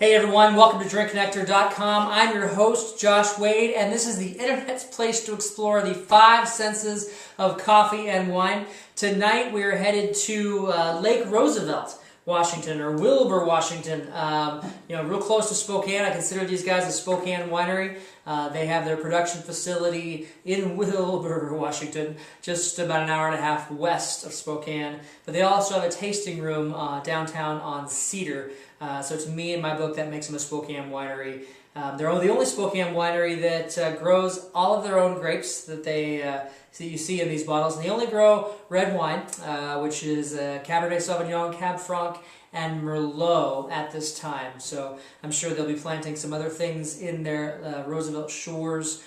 Hey everyone, welcome to drinkconnector.com. I'm your host, Josh Wade, and this is the internet's place to explore the five senses of coffee and wine. Tonight we are headed to Lake Roosevelt, Washington, or Wilbur, Washington. Real close to Spokane. I consider these guys a Spokane winery. They have their production facility in Wilbur, Washington, just about an hour and a half west of Spokane. But they also have a tasting room downtown on Cedar. So to me, in my book, that makes them a Spokane winery. They're the only Spokane winery that grows all of their own grapes that you see in these bottles. And they only grow red wine, which is Cabernet Sauvignon, Cab Franc, and Merlot at this time. So I'm sure they'll be planting some other things in their Roosevelt Shores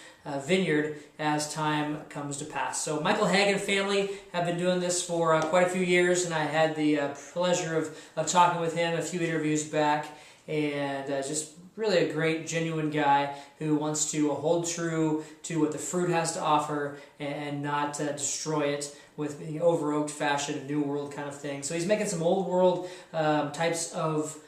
vineyard as time comes to pass. So Michael Hagen family have been doing this for quite a few years, and I had the pleasure of talking with him a few interviews back, and just really a great, genuine guy who wants to hold true to what the fruit has to offer and not destroy it with the over-oaked fashion, New World kind of thing. So he's making some old world types of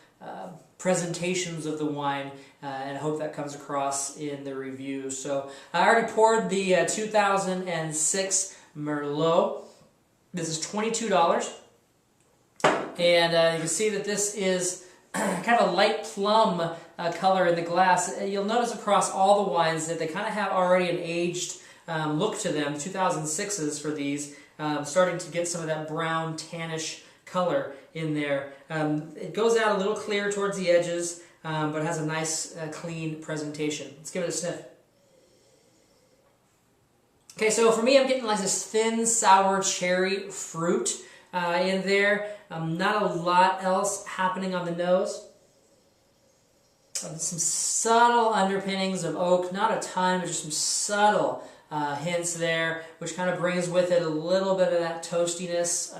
presentations of the wine, and I hope that comes across in the review. So I already poured the 2006 Merlot. This is $22, and you can see that this is kind of a light plum color in the glass. You'll notice across all the wines that they kind of have already an aged look to them. 2006s for these, starting to get some of that brown tannish color in there. It goes out a little clear towards the edges, but has a nice clean presentation. Let's give it a sniff. Okay, so for me, I'm getting like this thin, sour cherry fruit in there. Not a lot else happening on the nose. Some subtle underpinnings of oak, not a ton, but just some subtle hints there, which kind of brings with it a little bit of that toastiness,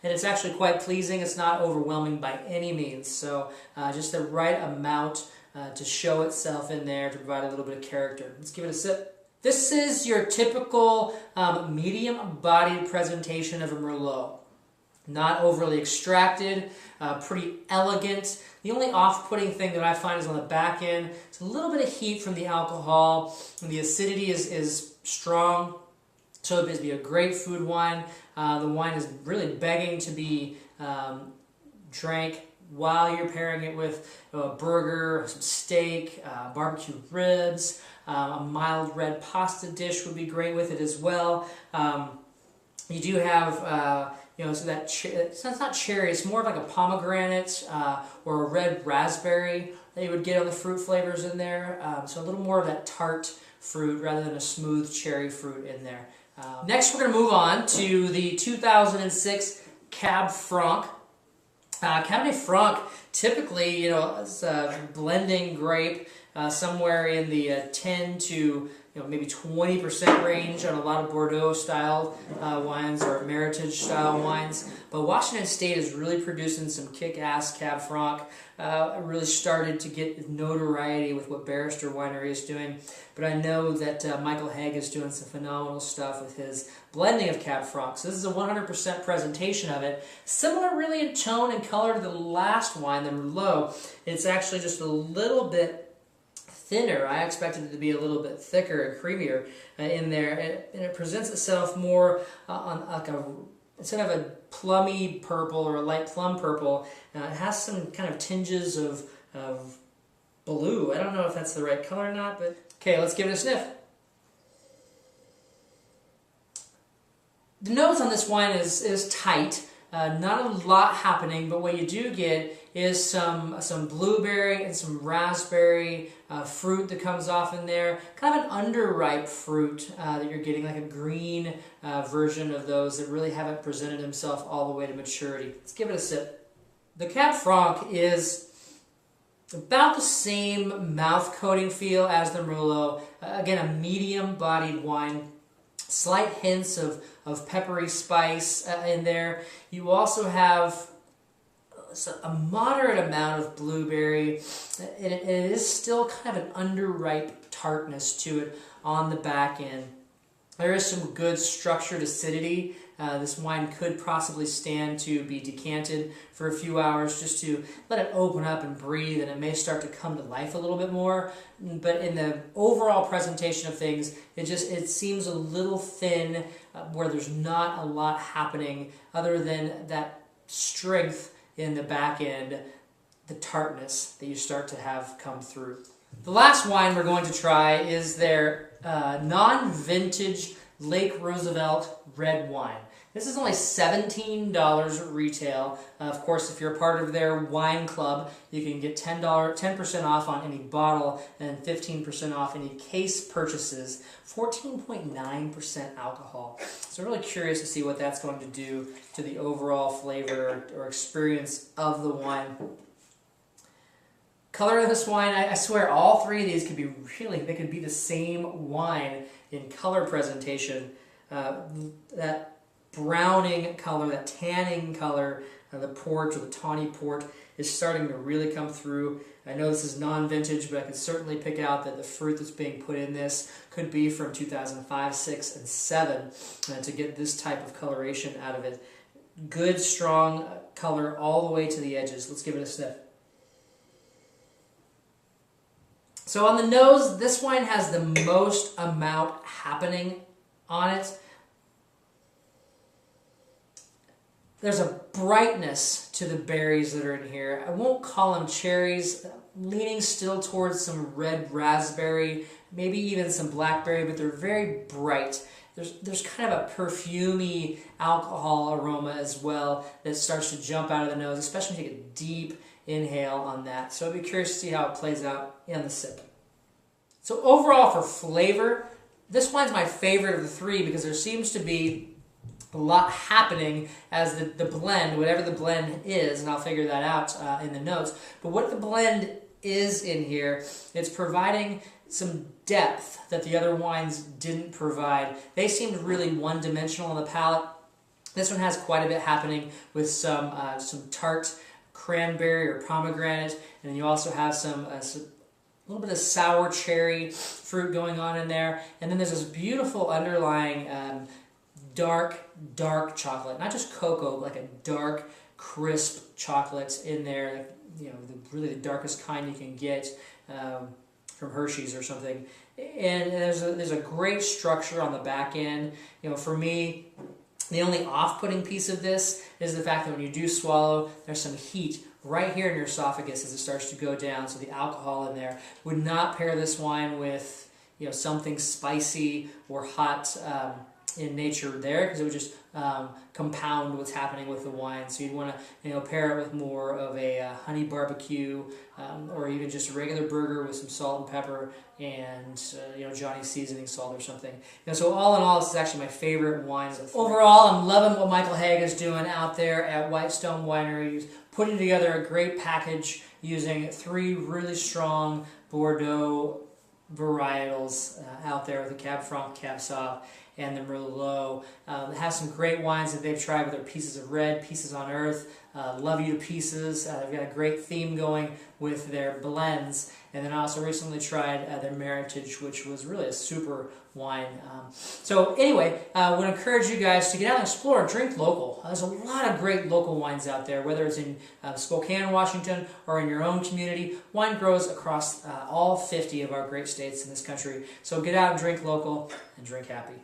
and it's actually quite pleasing. It's not overwhelming by any means, so just the right amount to show itself in there to provide a little bit of character. Let's give it a sip. This is your typical medium-bodied presentation of a Merlot. Not overly extracted, pretty elegant. The only off-putting thing that I find is on the back end. It's a little bit of heat from the alcohol, and the acidity is strong, so it'd be a great food wine. The wine is really begging to be drank while you're pairing it with a burger, some steak, barbecue ribs. A mild red pasta dish would be great with it as well. You do have so that it's not cherry, it's more of like a pomegranate or a red raspberry that you would get on the fruit flavors in there. So a little more of that tart fruit rather than a smooth cherry fruit in there. Next, we're going to move on to the 2006 Cab Franc. Cabernet Franc, typically, it's a blending grape somewhere in the 10 to maybe 20% range on a lot of Bordeaux-style wines or Meritage-style wines. But Washington State is really producing some kick-ass Cab Franc. Really started to get notoriety with what Barrister Winery is doing. But I know that Michael Haig is doing some phenomenal stuff with his blending of Cab Franc. So this is a 100% presentation of it. Similar really in tone and color to the last wine, the Merlot. It's actually just a little bit thinner. I expected it to be a little bit thicker and creamier in there, and it presents itself more on like instead of a plummy purple or a light plum purple, it has some kind of tinges of blue. I don't know if that's the right color or not, but okay, let's give it a sniff. The nose on this wine is tight. Not a lot happening, but what you do get is some blueberry and some raspberry fruit that comes off in there. Kind of an underripe fruit that you're getting, like a green version of those that really haven't presented himself all the way to maturity. Let's give it a sip. The Cab Franc is about the same mouth coating feel as the Merlot. Again, a medium-bodied wine. Slight hints of peppery spice in there. You also have a moderate amount of blueberry. It is still kind of an underripe tartness to it on the back end. There is some good structured acidity this wine could possibly stand to be decanted for a few hours just to let it open up and breathe, and it may start to come to life a little bit more. But in the overall presentation of things, it seems a little thin, where there's not a lot happening other than that strength in the back end, the tartness that you start to have come through. The last wine we're going to try is their non-vintage Lake Roosevelt red wine. This is only $17 retail. Of course, if you're a part of their wine club, you can get 10% off on any bottle and 15% off any case purchases. 14.9% alcohol. So I'm really curious to see what that's going to do to the overall flavor or experience of the wine. Color of this wine, I swear all three of these could be they could be the same wine in color presentation. That browning color, that tanning color, the port or the tawny port is starting to really come through. I know this is non-vintage, but I can certainly pick out that the fruit that's being put in this could be from 2005, 6, and 7 to get this type of coloration out of it. Good, strong color all the way to the edges. Let's give it a sniff. So on the nose, this wine has the most amount happening on it. There's a brightness to the berries that are in here. I won't call them cherries, leaning still towards some red raspberry, maybe even some blackberry, but they're very bright. There's kind of a perfumey alcohol aroma as well that starts to jump out of the nose, especially when you take a deep inhale on that. So I'd be curious to see how it plays out in the sip. So overall for flavor, this wine's my favorite of the three because there seems to be a lot happening as the blend, whatever the blend is, and I'll figure that out in the notes. But what the blend is in here, it's providing some depth that the other wines didn't provide. They seemed really one-dimensional on the palate. This one has quite a bit happening with some tart cranberry or pomegranate, and then you also have a little bit of sour cherry fruit going on in there, and then there's this beautiful underlying dark chocolate, not just cocoa, but like a dark, crisp chocolate in there. You know, really the darkest kind you can get from Hershey's or something. And there's a great structure on the back end. You know, for me, the only off-putting piece of this is the fact that when you do swallow, there's some heat right here in your esophagus as it starts to go down. So the alcohol in there would not pair this wine with, you know, something spicy or hot in nature there, because it would just compound what's happening with the wine. So you'd want to, you know, pair it with more of a honey barbecue or even just a regular burger with some salt and pepper and you know, Johnny's seasoning salt or something. You know, so all in all, this is actually my favorite wine. Overall, I'm loving what Michael Haig is doing out there at Whitestone Winery. He's putting together a great package using 3 really strong Bordeaux varietals out there with the Cab Franc, Cab Sauv, and the Merlot. They have some great wines that they've tried with their Pieces of Red, Pieces on Earth, Love You to Pieces. They've got a great theme going with their blends. And then I also recently tried their Meritage, which was really a super wine. So anyway, I would encourage you guys to get out and explore and drink local. There's a lot of great local wines out there, whether it's in Spokane, Washington, or in your own community. Wine grows across all 50 of our great states in this country. So get out and drink local and drink happy.